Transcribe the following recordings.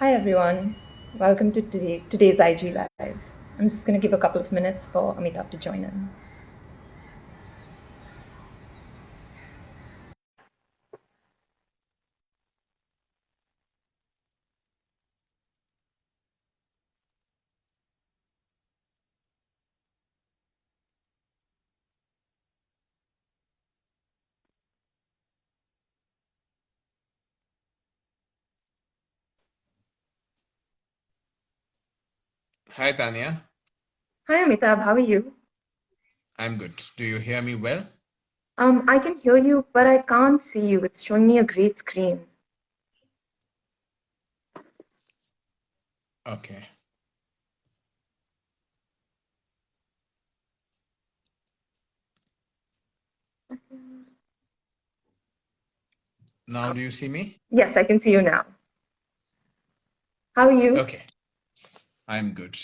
Hi everyone, welcome to today's IG Live. I'm just going to give a couple of minutes for Amitabh to join in. Hi, Tanya. Hi Amitabh, how are you? I'm good. Do you hear me well? I can hear you, but I can't see you. It's showing me a gray screen. Okay. Now, do you see me? Yes, I can see you now. How are you? Okay. I'm good.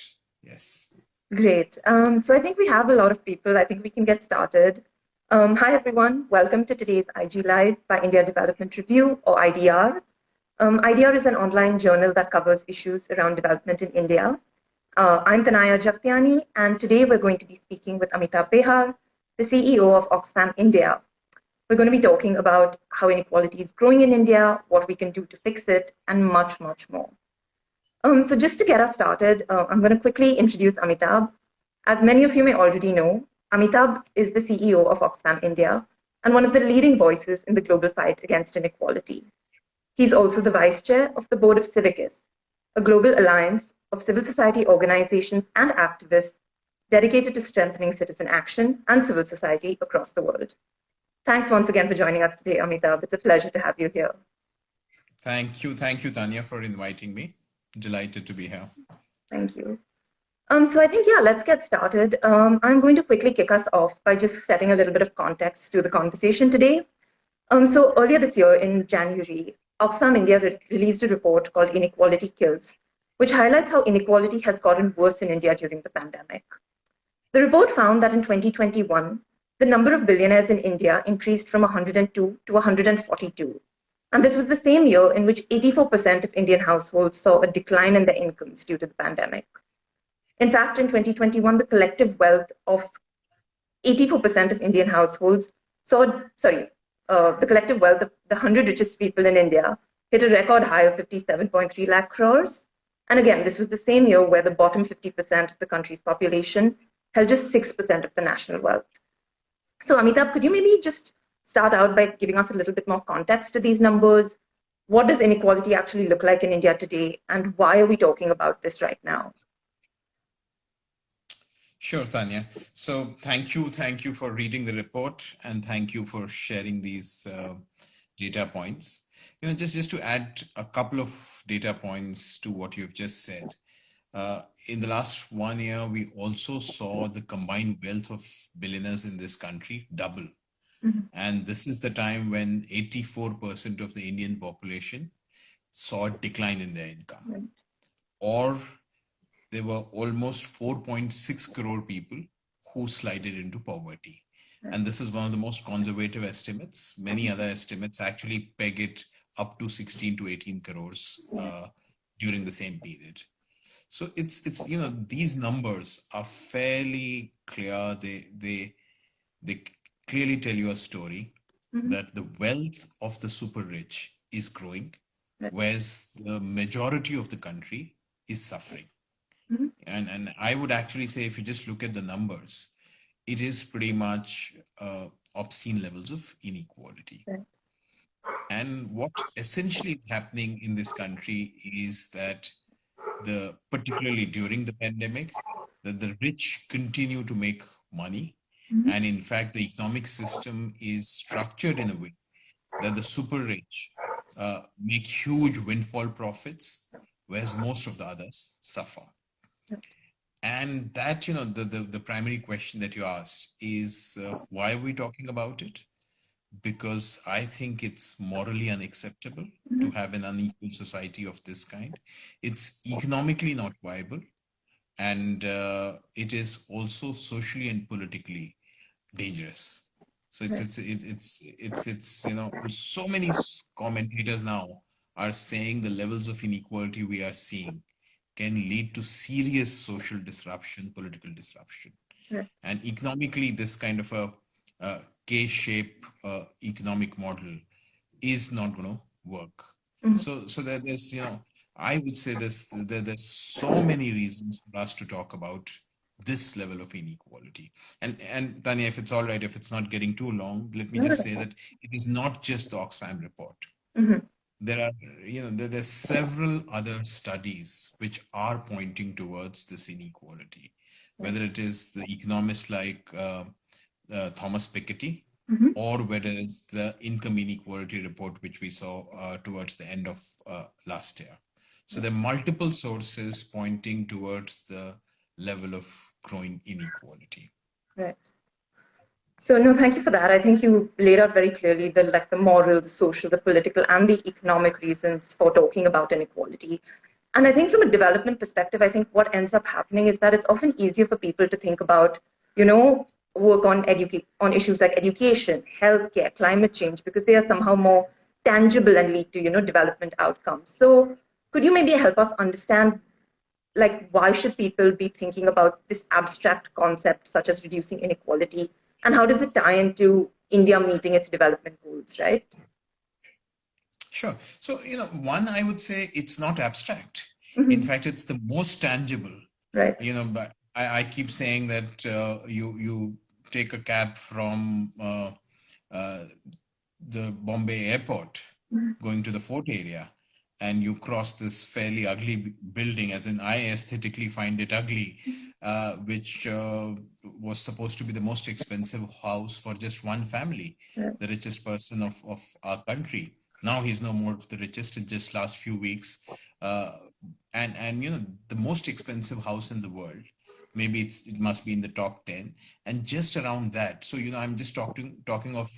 Yes. Great. So I think we have a lot of people. I think we can get started. Hi everyone, welcome to today's IG Live by India Development Review or IDR. IDR is an online journal that covers issues around development in India. I'm Tanaya Jagtiani, and today we're going to be speaking with Amitabh Behar, the CEO of Oxfam India. We're going to be talking about how inequality is growing in India, what we can do to fix it, and much, much more. So just to get us started, I'm going to quickly introduce Amitabh. As many of you may already know, Amitabh is the CEO of Oxfam India and one of the leading voices in the global fight against inequality. He's also the vice chair of the board of Civicus, a global alliance of civil society organizations and activists dedicated to strengthening citizen action and civil society across the world. Thanks once again for joining us today, Amitabh. It's a pleasure to have you here. Thank you. Thank you, Tanya, for inviting me. Delighted to be here. Thank you. So I think, yeah, let's get started. I'm going to quickly kick us off by just setting a little bit of context to the conversation today. So earlier this year in January, Oxfam India released a report called Inequality Kills, which highlights how inequality has gotten worse in India during the pandemic. The report found that in 2021, the number of billionaires in India increased from 102 to 142. And this was the same year in which 84% of Indian households saw a decline in their incomes due to the pandemic. In fact, in 2021, the collective wealth of 84% of Indian households saw, the collective wealth of the 100 richest people in India hit a record high of 57.3 lakh crores. And again, this was the same year where the bottom 50% of the country's population held just 6% of the national wealth. So, Amitabh, could you maybe just start out by giving us a little bit more context to these numbers? What does inequality actually look like in India today? And why are we talking about this right now? Sure, Tanya. So thank you for reading the report, and thank you for sharing these data points. Just to add a couple of data points to what you've just said. In the last 1 year, we also saw the combined wealth of billionaires in this country double. Mhm. And this is the time when 84% of the Indian population saw a decline in their income. Right. Or there were almost 4.6 crore people who slided into poverty. And this is one of the most conservative estimates. Many other estimates actually peg it up to 16 to 18 crores during the same period. So it's these numbers are fairly clear. They clearly tell you a story Mhm. that the wealth of the super rich is growing, Right. whereas the majority of the country is suffering. Mhm. And I would actually say, if you just look at the numbers, it is pretty much obscene levels of inequality. Right. And what essentially is happening in this country is that particularly during the pandemic, that the rich continue to make money. Mhm. And in fact, the economic system is structured in a way that the super rich make huge windfall profits, whereas most of the others suffer. And that, the primary question that you asked is, why are we talking about it? Because I think it's morally unacceptable to Mhm. have an unequal society of this kind. It's economically not viable, and it is also socially and politically dangerous. So Right. so many commentators now are saying the levels of inequality we are seeing can lead to serious social disruption, political disruption. Right. And economically, this kind of a K-shape economic model is not going to work. So there's, I would say there's so many reasons for us to talk about this level of inequality. And Tanya, if it's all right, if it's not getting too long, let me just say that it is not just the Oxfam report. There are, there's several other studies which are pointing towards this inequality, whether it is the economists like Thomas Piketty, or whether it's the income inequality report, which we saw towards the end of last year. So there are multiple sources pointing towards the level of growing inequality. Right. So no, thank you for that. I think you laid out very clearly the moral, the social, the political, and the economic reasons for talking about inequality. And I think from a development perspective, I think what ends up happening is that it's often easier for people to think about, work on issues like education, healthcare, climate change, because they are somehow more tangible and lead to, development outcomes. So could you maybe help us understand, like, why should people be thinking about this abstract concept such as reducing inequality, and how does it tie into India meeting its development goals, right? Sure. So, one, I would say it's not abstract. In fact, it's the most tangible. Right. But I keep saying that you take a cab from the Bombay airport going to the fort area, and you cross this fairly ugly building, as in I aesthetically find it ugly, which was supposed to be the most expensive house for just one family, the richest person of our country. Now he's no more the richest in just last few weeks. And the most expensive house in the world, maybe it must be in the top 10, and just around that. So, I'm just talking of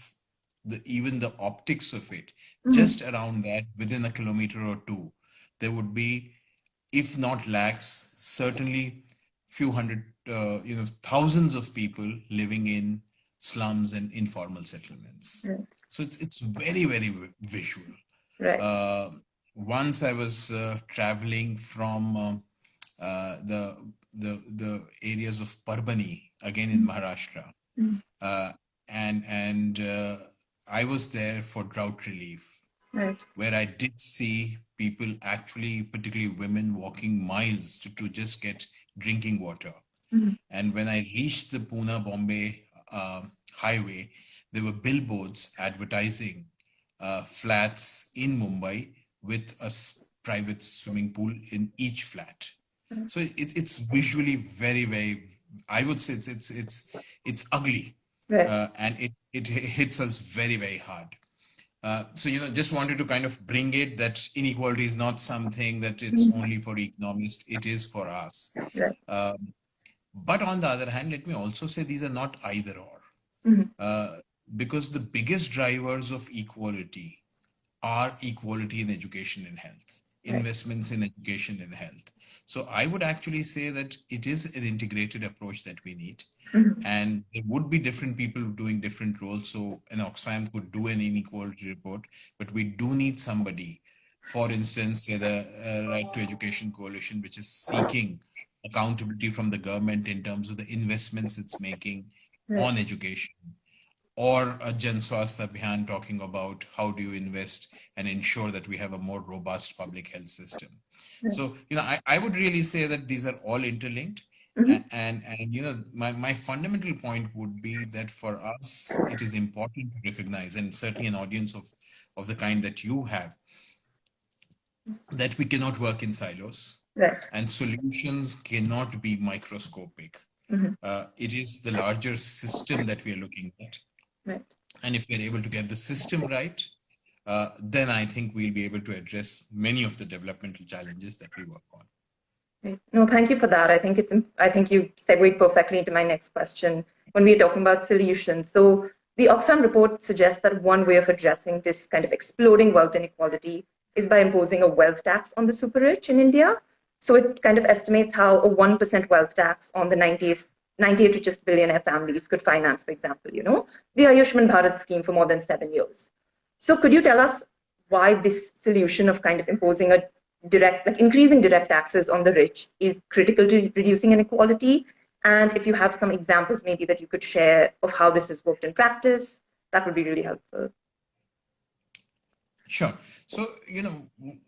even the optics of it, just around that, within a kilometer or two, there would be, if not lakhs, certainly few hundred, thousands of people living in slums and informal settlements. So it's very, very visual. Right. Once I was traveling from the areas of Parbani, again in Maharashtra, and I was there for drought relief, where I did see people actually, particularly women, walking miles to just get drinking water. And when I reached the Pune-Bombay highway, there were billboards advertising flats in Mumbai with a private swimming pool in each flat. So it's visually very, very, I would say it's ugly. And it hits us very, very hard. So, just wanted to kind of bring it that inequality is not something that it's only for economists, it is for us. But on the other hand, let me also say these are not either or. Because the biggest drivers of equality are equality in education and health, investments in education and health. So I would actually say that it is an integrated approach that we need. And there would be different people doing different roles. So an Oxfam could do an inequality report, but we do need somebody, for instance, say the Right to Education Coalition, which is seeking accountability from the government in terms of the investments it's making on education, or a Jan Swasthya Abhiyan talking about how do you invest and ensure that we have a more robust public health system. So, I would really say that these are all interlinked. And my fundamental point would be that for us, it is important to recognize, and certainly an audience of the kind that you have, that we cannot work in silos, and solutions cannot be microscopic. It is the larger system that we are looking at. And if we're able to get the system right, then I think we'll be able to address many of the developmental challenges that we work on. No, thank you for that. I think you segued perfectly into my next question when we are talking about solutions. So the Oxfam report suggests that one way of addressing this kind of exploding wealth inequality is by imposing a wealth tax on the super rich in India. So it kind of estimates how a 1% wealth tax on the 98 richest billionaire families could finance, for example, the Ayushman Bharat scheme for more than 7 years. So could you tell us why this solution of kind of imposing a direct, like increasing direct taxes on the rich is critical to reducing inequality. And if you have some examples maybe that you could share of how this has worked in practice, that would be really helpful. Sure. So,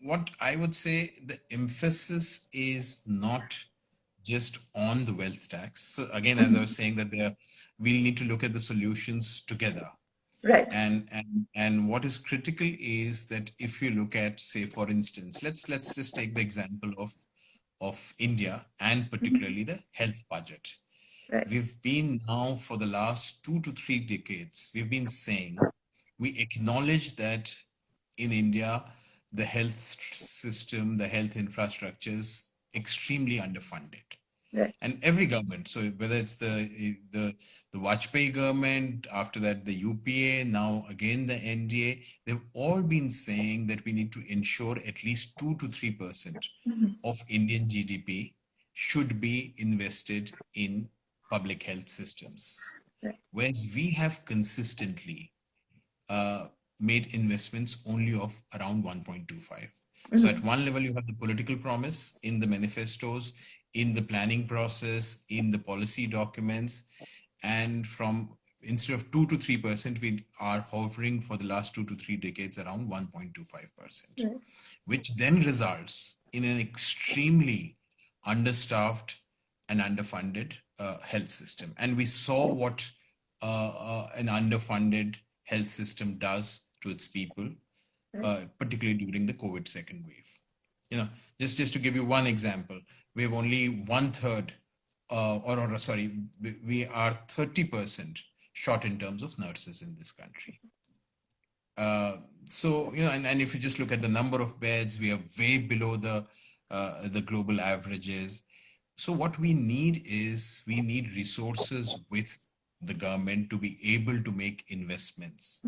what I would say, the emphasis is not just on the wealth tax. So again, as I was saying, that we need to look at the solutions together. Right. And what is critical is that if you look at, say, for instance, let's just take the example of India and particularly the health budget. Right. We've been now for the last 2 to 3 decades, we've been saying, we acknowledge that in India, the health system, the health infrastructure is extremely underfunded. Right. And every government, so whether it's the Vajpayee government, after that the UPA, now again the NDA, they've all been saying that we need to ensure at least 2 to 3% of Indian GDP should be invested in public health systems. Right. Whereas we have consistently made investments only of around 1.25. So at one level, you have the political promise in the manifestos, in the planning process, in the policy documents, and from instead of 2 to 3%, we are hovering for the last 2 to 3 decades around 1.25%, which then results in an extremely understaffed and underfunded health system. And we saw what an underfunded health system does to its people, particularly during the COVID second wave. Just to give you one example, we have only 1/3, we are 30% short in terms of nurses in this country. And if you just look at the number of beds, we are way below the global averages. So what we need resources with the government to be able to make investments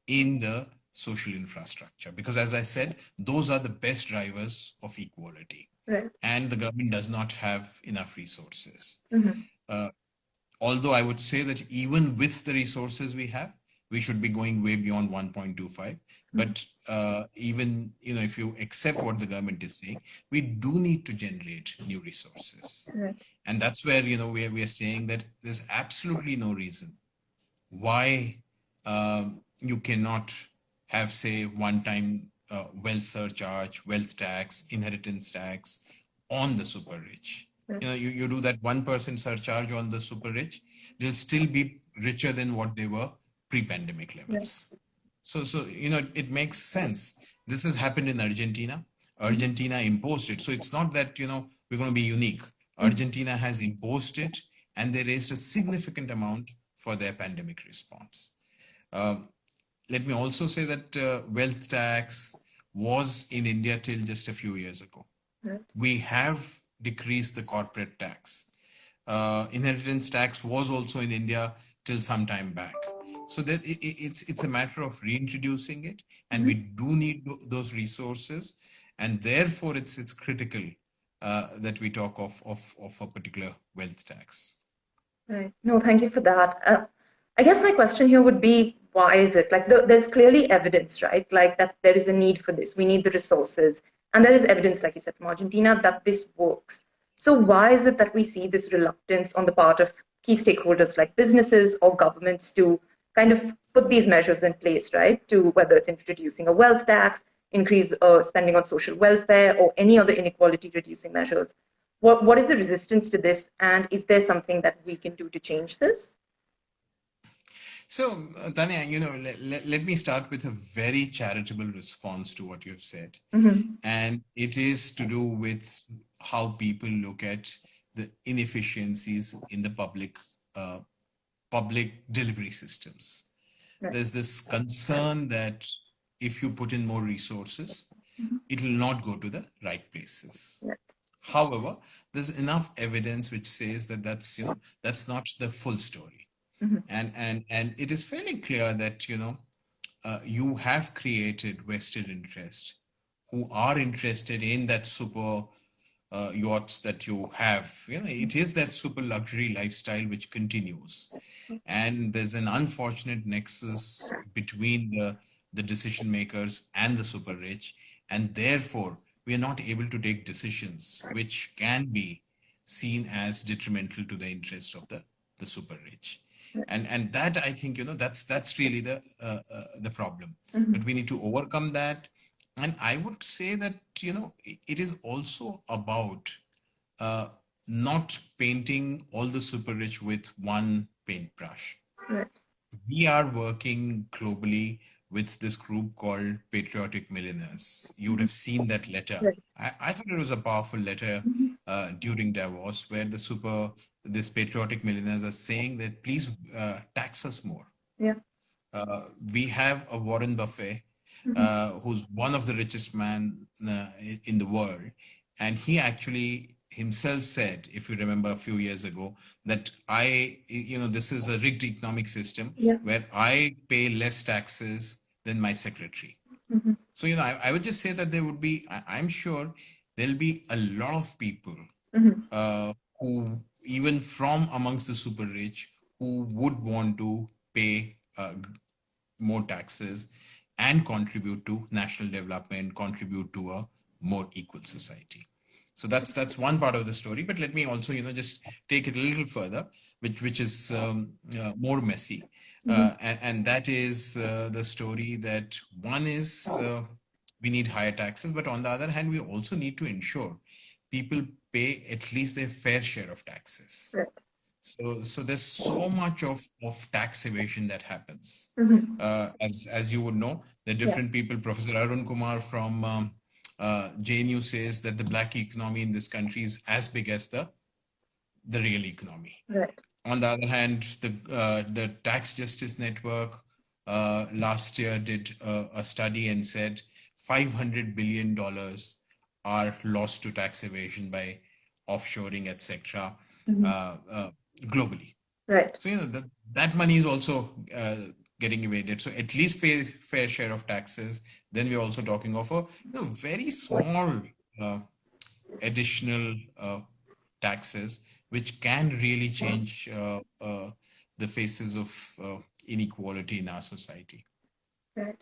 in the social infrastructure, because as I said, those are the best drivers of equality. Right. And the government does not have enough resources. Although I would say that even with the resources we have, we should be going way beyond 1.25. But even, if you accept what the government is saying, we do need to generate new resources. Right. And that's where, we are saying that there's absolutely no reason why you cannot have, say, one-time wealth surcharge, wealth tax, inheritance tax on the super rich. You do that 1% surcharge on the super rich, they'll still be richer than what they were pre-pandemic levels. So it makes sense. This has happened in Argentina. Argentina imposed it. So it's not that, we're going to be unique. Argentina has imposed it, and they raised a significant amount for their pandemic response. Let me also say that wealth tax was in India till just a few years ago. We have decreased the corporate tax. Inheritance tax was also in India till some time back. So that it's a matter of reintroducing it, and we do need those resources, and therefore it's critical that we talk of a particular wealth tax. Right. No, thank you for that. I guess my question here would be, why is it? Like, there's clearly evidence, right? Like that there is a need for this. We need the resources. And there is evidence, like you said, from Argentina, that this works. So why is it that we see this reluctance on the part of key stakeholders like businesses or governments to kind of put these measures in place, right? To whether it's introducing a wealth tax, increase spending on social welfare, or any other inequality reducing measures. What is the resistance to this? And is there something that we can do to change this? So, Tanya, let me start with a very charitable response to what you have said. And it is to do with how people look at the inefficiencies in the public delivery systems. There's this concern that if you put in more resources, it will not go to the right places. However, there's enough evidence which says that that's not the full story. And it is fairly clear that you have created vested interest who are interested in that super yachts that you have. It is that super luxury lifestyle which continues, and there's an unfortunate nexus between the decision makers and the super rich, and therefore we are not able to take decisions which can be seen as detrimental to the interest of the super rich. And that, I think, that's really the problem. Mm-hmm. But we need to overcome that. And I would say that, it is also about uh, not painting all the super rich with one paintbrush. Right. We are working globally with this group called Patriotic Millionaires. You would have seen that letter. Right. I thought it was a powerful letter Mm-hmm. during Davos, where this Patriotic Millionaires are saying that please tax us more. Yeah. We have a Warren Buffett, Mm-hmm. who's one of the richest man in the world, and he actually himself said, if you remember a few years ago, that this is a rigged economic system Yeah. where I pay less taxes than my secretary. Mm-hmm. So, I would just say that there would be, I'm sure there'll be a lot of people Mm-hmm. who, even from amongst the super rich, who would want to pay more taxes and contribute to national development, contribute to a more equal society. So that's one part of the story. But let me also, just take it a little further, which is more messy, Mm-hmm. and that is the story that one is we need higher taxes, but on the other hand, we also need to ensure people pay at least their fair share of taxes. Right. So there's so much of tax evasion that happens. Mm-hmm. As you would know, the Yeah. different people. Professor Arun Kumar from JNU says that the black economy in this country is as big as the real economy. Right. On the other hand, the Tax Justice Network last year did a study and said $500 billion are lost to tax evasion by offshoring, etc., Mm-hmm. globally. Right. So that money is also getting evaded. So at least pay fair share of taxes. Then we're also talking of a very small additional taxes, which can really change the faces of inequality in our society. Right.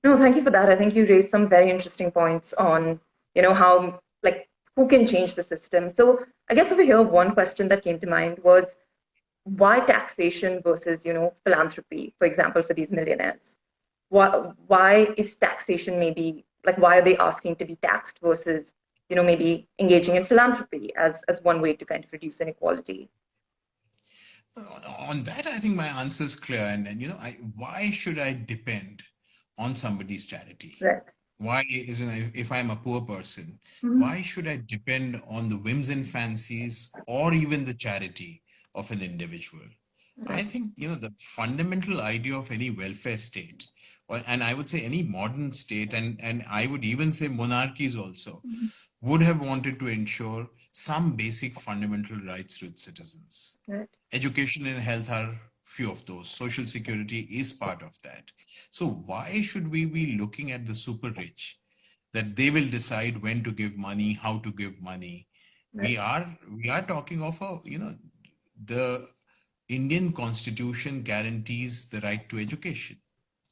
No, thank you for that. I think you raised some very interesting points on, how, like, who can change the system. So I guess over here, one question that came to mind was why taxation versus, philanthropy, for example, for these millionaires? Why is taxation maybe, like, why are they asking to be taxed versus, maybe engaging in philanthropy as one way to kind of reduce inequality? On that, I think my answer is clear. And why should I depend on somebody's charity? Right. Why is if I'm a poor person, Mm-hmm. why should I depend on the whims and fancies or even the charity of an individual? I Right. think the fundamental idea of any welfare state, and I would say any modern state, and I would even say monarchies also, Mm-hmm. would have wanted to ensure some basic fundamental rights to its citizens. Right. Education and health are few of those. Social security is part of that. So why should we be looking at the super rich, that they will decide when to give money, how to give money? Right. We are talking of the Indian Constitution guarantees the right to education.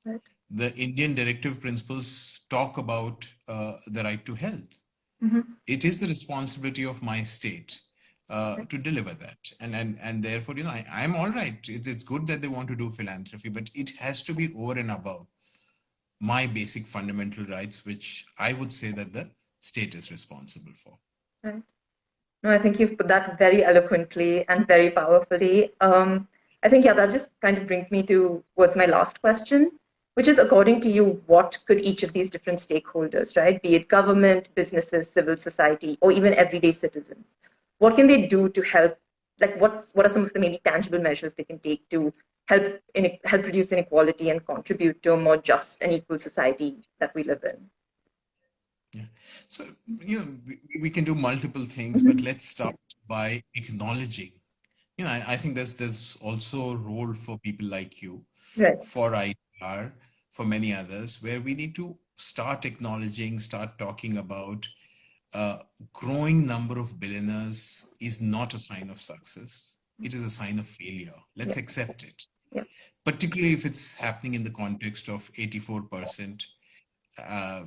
Right. The Indian directive principles talk about the right to health. Mm-hmm. It is the responsibility of my state to deliver that, and therefore, I'm all right. It's good that they want to do philanthropy, but it has to be over and above my basic fundamental rights, which I would say that the state is responsible for. Right. No, I think you've put that very eloquently and very powerfully. I think, yeah, that just kind of brings me towards my last question, which is, according to you, what could each of these different stakeholders, right, be it government, businesses, civil society, or even everyday citizens, what can they do to help? Like, what are some of the maybe tangible measures they can take to help reduce inequality and contribute to a more just and equal society that we live in? Yeah. So, we can do multiple things, but Mm-hmm. let's start by acknowledging. I think there's also a role for people like you, Right. for IDR, for many others, where we need to start acknowledging, start talking about growing number of billionaires is not a sign of success. It is a sign of failure. Let's Yeah. accept it. Yeah. particularly if it's happening in the context of 84% uh,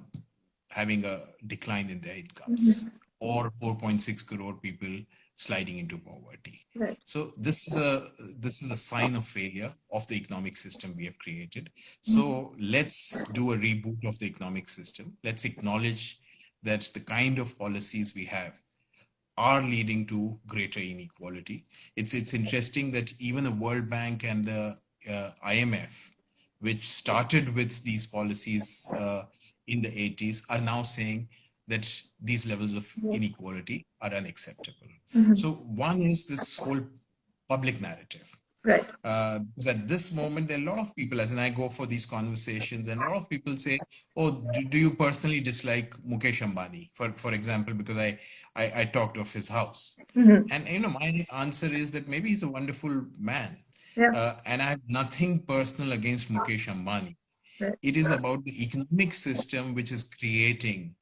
having a decline in their Mm-hmm. incomes, or 4.6 crore people sliding into poverty. Right. So this is a sign of failure of the economic system we have created. Mm-hmm. So let's do a reboot of the economic system. Let's acknowledge that the kind of policies we have are leading to greater inequality. It's interesting that even the World Bank and the IMF, which started with these policies in the 80s, are now saying that these levels of Yeah. inequality are unacceptable. Mm-hmm. So one is this whole public narrative. Right. Because at this moment, there are a lot of people, as in I go for these conversations, and a lot of people say, "Oh, do you personally dislike Mukesh Ambani?" For example, because I talked of his house, Mm-hmm. and my answer is that maybe he's a wonderful man, Yeah. and I have nothing personal against Mukesh Ambani. Right. It is about the economic system which is creating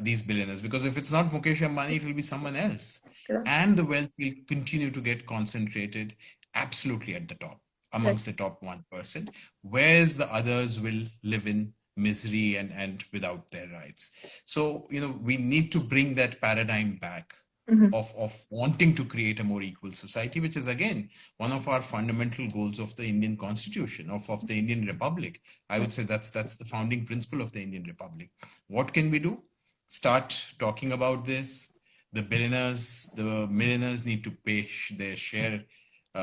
these billionaires. Because if it's not Mukesh Ambani, it will be someone else. Correct. And the wealth will continue to get concentrated absolutely at the top, Right. amongst the top 1%, whereas the others will live in misery and without their rights. So, we need to bring that paradigm back Mm-hmm. of wanting to create a more equal society, which is again one of our fundamental goals of the Indian Constitution, of the Indian Republic. I would say that's the founding principle of the Indian Republic. What can we do? Start talking about this. The billionaires, the millionaires need to pay their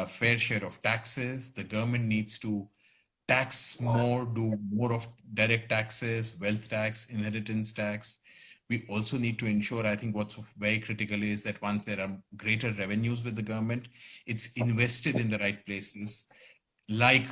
fair share of taxes. The government needs to tax more, do more of direct taxes, wealth tax, inheritance tax. We also need to ensure, I think what's very critical is that once there are greater revenues with the government, it's invested in the right places, like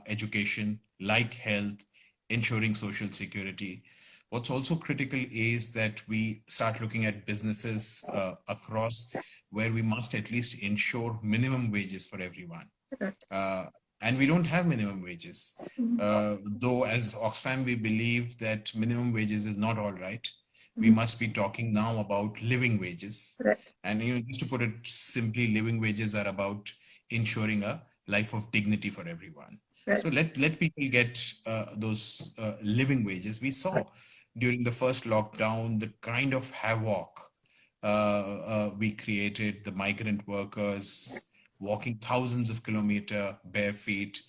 education, like health, ensuring social security. What's also critical is that we start looking at businesses across, where we must at least ensure minimum wages for everyone. Right. Uh, and we don't have minimum wages. Mm-hmm. Though as Oxfam, we believe that minimum wages is not all right. We Mm-hmm. must be talking now about living wages. Right. And just to put it simply, living wages are about ensuring a life of dignity for everyone. Right. So let people get those living wages. We saw during the first lockdown the kind of havoc we created, the migrant workers walking thousands of kilometers bare feet,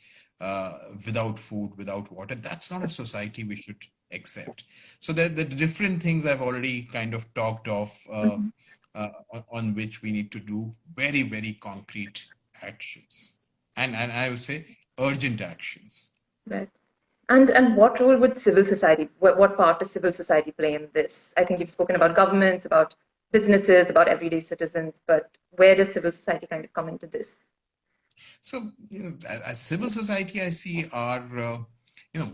without food, without water. That's not a society we should accept. So the different things I've already kind of talked of, Mm-hmm. on which we need to do very, very concrete actions. And I would say urgent actions. Right. And what role would civil society, what part does civil society play in this? I think you've spoken about governments, about businesses, about everyday citizens, but where does civil society kind of come into this? So, as civil society, I see are,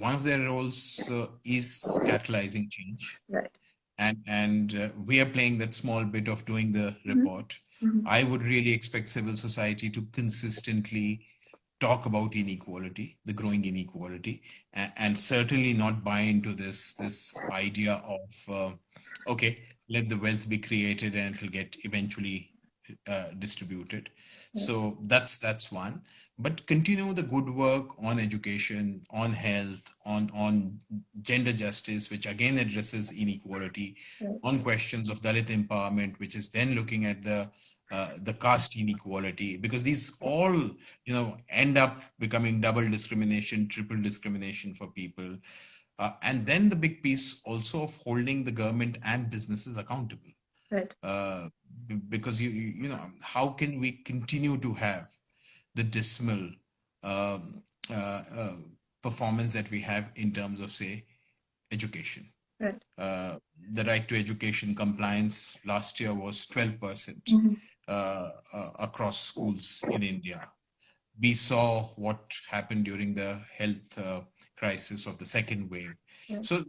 one of their roles is catalyzing change, Right. and we are playing that small bit of doing the Mm-hmm. report. Mm-hmm. I would really expect civil society to consistently talk about inequality, the growing inequality, and certainly not buy into this idea of okay, let the wealth be created and it will get eventually distributed. Right. So that's one. But continue the good work on education, on health, on gender justice, which again addresses inequality, Right. on questions of Dalit empowerment, which is then looking at the caste inequality, because these all end up becoming double discrimination, triple discrimination for people. And then the big piece also of holding the government and businesses accountable. Right. uh, because how can we continue to have the dismal um, uh, uh, performance that we have in terms of, say, education. Right. uh, the right to education compliance last year was 12% Mm-hmm. across schools in India. We saw what happened during the health crisis of the second wave. Right. So,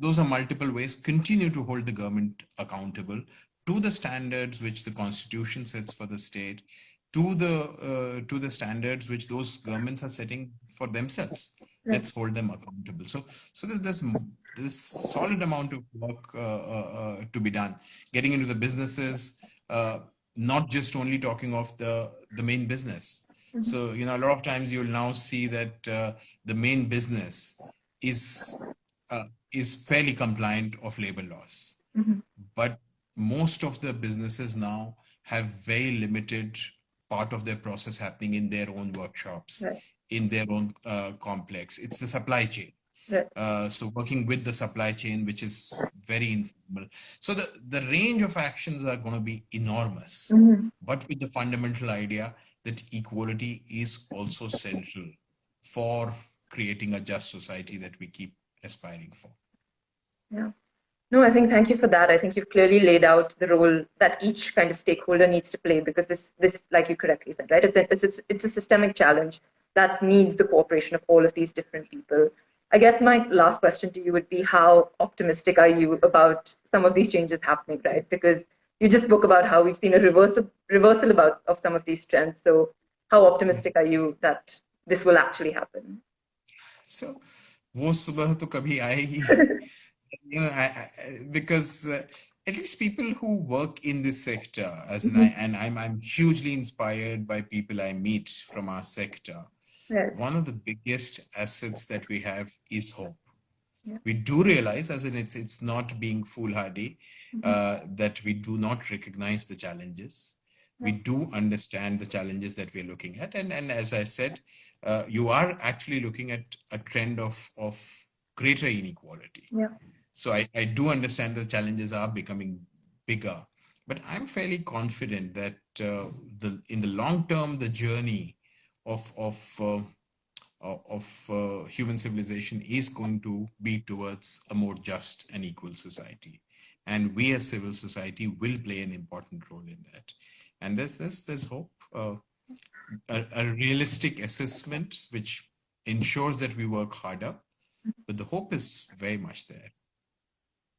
those are multiple ways. Continue to hold the government accountable to the standards which the constitution sets for the state, to the standards which those governments are setting for themselves. Right. Let's hold them accountable. So there's this solid amount of work to be done. Getting into the businesses, not just only talking of the main business, So, a lot of times you'll now see that the main business is uh, is fairly compliant of labor laws, but most of the businesses now have very limited part of their process happening in their own workshops, Right. in their own complex. It's the supply chain. Right. So working with the supply chain, which is very informal. So the range of actions are going to be enormous, but with the fundamental idea that equality is also central for creating a just society that we keep aspiring for. Yeah. No, I think thank you for that. I think you've clearly laid out the role that each kind of stakeholder needs to play because this, like you correctly said, right? It's a systemic challenge that needs the cooperation of all of these different people. I guess my last question to you would be how optimistic are you about some of these changes happening, right? Because you just spoke about how we've seen a reversal of some of these trends. So how optimistic are you that this will actually happen? So वो सुबह तो कभी आएगी. Because at least people who work in this sector, and I'm hugely inspired by people I meet from our sector. Right. One of the biggest assets that we have is hope. Yeah. We do realize, as in it's not being foolhardy, that we do not recognize the challenges. We do understand the challenges that we're looking at, and as I said, you are actually looking at a trend of greater inequality. Yeah. So I do understand the challenges are becoming bigger, but I'm fairly confident that in the long term, the journey of human civilization is going to be towards a more just and equal society, and we as civil society will play an important role in that. And there's hope, a realistic assessment which ensures that we work harder, but the hope is very much there.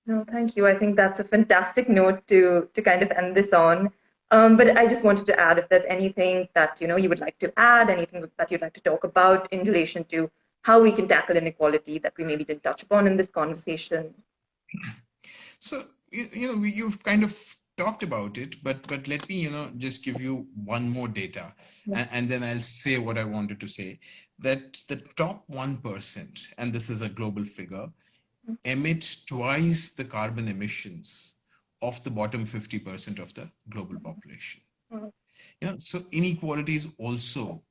No, thank you. I think that's a fantastic note to kind of end this on. But I just wanted to add if there's anything that you would like to add, anything that you'd like to talk about in relation to how we can tackle inequality that we maybe didn't touch upon in this conversation. So you've kind of talked about it, but let me just give you one more data, and then I'll say what I wanted to say. That the top 1%, and this is a global figure, emit twice the carbon emissions of the bottom 50% of the global population. So inequality is also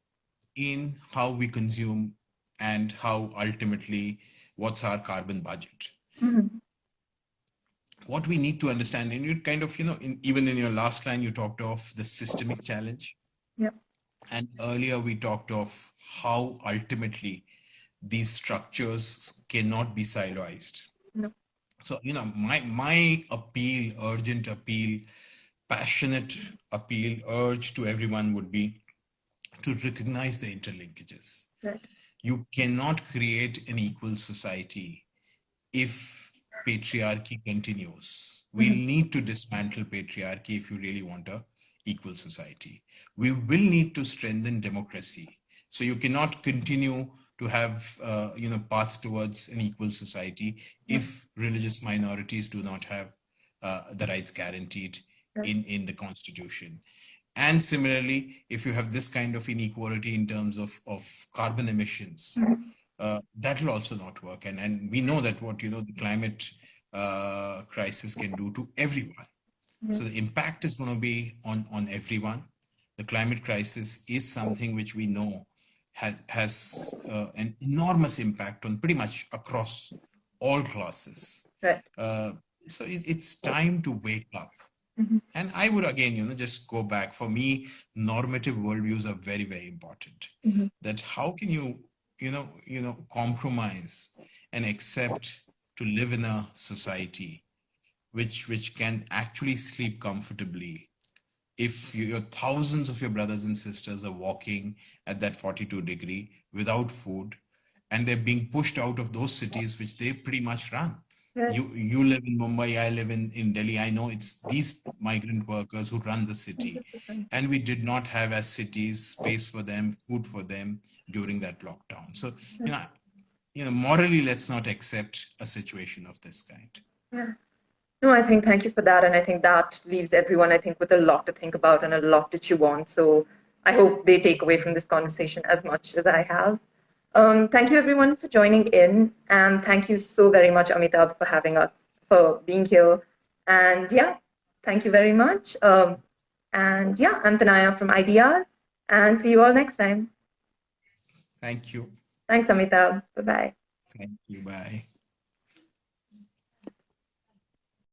in how we consume and how ultimately what's our carbon budget. What we need to understand, and you kind of, even in your last line, you talked of the systemic challenge. Yeah. And earlier we talked of how ultimately these structures cannot be siloized. No. So, my appeal, urgent appeal, passionate appeal, urge to everyone would be to recognize the interlinkages. Right. You cannot create an equal society if patriarchy continues. We'll need to dismantle patriarchy if you really want a equal society. We will need to strengthen democracy. So you cannot continue to have path towards an equal society if religious minorities do not have the rights guaranteed in the constitution. And similarly, if you have this kind of inequality in terms of carbon emissions, that will also not work. And we know that what the climate crisis can do to everyone. So the impact is going to be on everyone. The climate crisis is something which we know has an enormous impact on pretty much across all classes. Right. So it's time to wake up. And I would again, just go back. For me, normative worldviews are very, very important. That how can you compromise and accept to live in a society which can actually sleep comfortably if your thousands of your brothers and sisters are walking at that 42-degree without food, and they're being pushed out of those cities which they pretty much run. Right. You live in Mumbai, I live in Delhi. I know it's these migrant workers who run the city, 100%. and we did not have as cities space for them, food for them during that lockdown. So morally, let's not accept a situation of this kind. Yeah. No, I think thank you for that. And I think that leaves everyone, I think, with a lot to think about and a lot to chew on. So I hope they take away from this conversation as much as I have. Thank you everyone for joining in, and thank you so very much, Amitabh, for having us, for being here. And yeah, thank you very much. And yeah, I'm Tanaya from IDR, and see you all next time. Thank you. Thanks, Amitabh. Bye bye. Thank you. Bye.